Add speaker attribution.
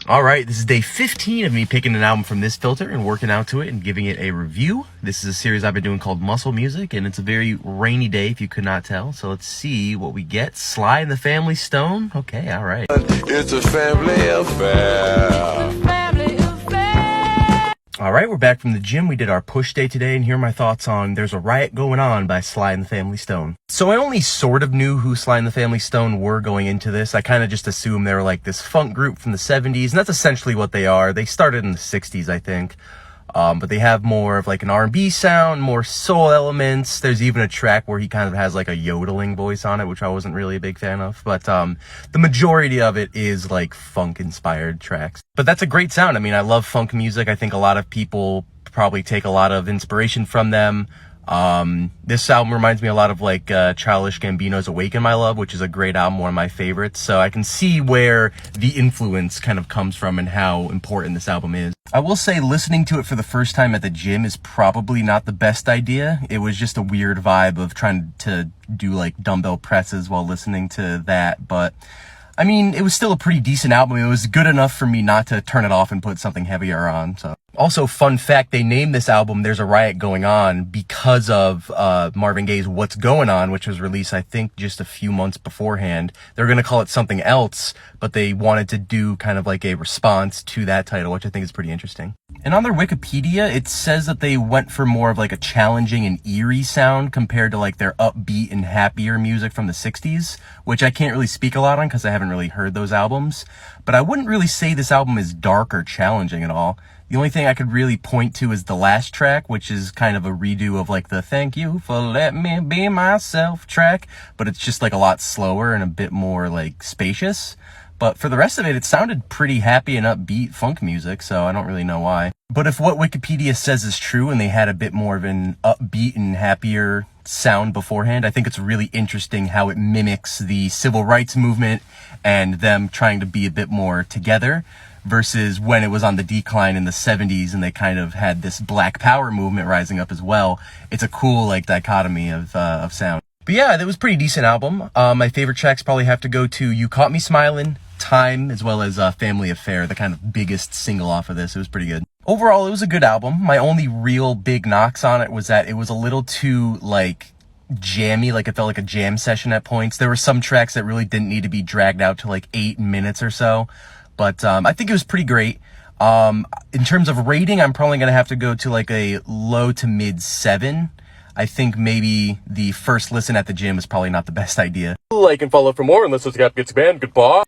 Speaker 1: All right, this is day 15 of me picking an album from this filter and working out to it and giving it a review. This is a series I've been doing called Muscle Music, and it's a very rainy day if you could not tell. So let's see what we get. Sly and the Family Stone. Okay, all right.
Speaker 2: It's a family affair.
Speaker 1: All right, we're back from the gym. We did our push day today, and here are my thoughts on There's a Riot Going On by Sly and the Family Stone. So I only sort of knew who Sly and the Family Stone were going into this. I kind of just assumed they were like this funk group from the 70s, and that's essentially what they are. They started in the 60s, I think. But they have more of like an R&B sound, more soul elements. There's even a track where he kind of has like a yodeling voice on it, which I wasn't really a big fan of. But the majority of it is like funk-inspired tracks. But that's a great sound. I mean, I love funk music. I think a lot of people probably take a lot of inspiration from them. This album reminds me a lot of like Childish Gambino's Awaken My Love, which is a great album, one of my favorites. So I can see where the influence kind of comes from and how important this album is. I will say listening to it for the first time at the gym is probably not the best idea. It was just a weird vibe of trying to do like dumbbell presses while listening to that. But I mean, it was still a pretty decent album. It was good enough for me not to turn it off and put something heavier on. So also, fun fact, they named this album There's a Riot Going On because of Marvin Gaye's What's Going On, which was released, I think, just a few months beforehand. They were going to call it something else, but they wanted to do kind of like a response to that title, which I think is pretty interesting. And on their Wikipedia, it says that they went for more of like a challenging and eerie sound compared to like their upbeat and happier music from the 60s, which I can't really speak a lot on because I haven't really heard those albums. But I wouldn't really say this album is dark or challenging at all. The only thing I could really point to is the last track, which is kind of a redo of like the Thank You for Letting Me Be Myself track, but it's just like a lot slower and a bit more like spacious. But for the rest of it, it sounded pretty happy and upbeat funk music, so I don't really know why. But if what Wikipedia says is true and they had a bit more of an upbeat and happier sound beforehand, I think it's really interesting how it mimics the civil rights movement and them trying to be a bit more together versus when it was on the decline in the 70s and they kind of had this Black Power movement rising up as well. It's a cool like dichotomy of sound. But yeah, that was a pretty decent album. My favorite tracks probably have to go to You Caught Me Smiling, Time, as well as Family Affair, the kind of biggest single off of this. It was pretty good. Overall, it was a good album. My only real big knocks on it was that it was a little too like jammy, like it felt like a jam session at points. There were some tracks that really didn't need to be dragged out to like 8 minutes or so. But I think it was pretty great. In terms of rating, I'm probably going to have to go to like a low to mid 7. I think maybe the first listen at the gym is probably not the best idea.
Speaker 3: Like and follow for more, unless it's got gets banned. Goodbye.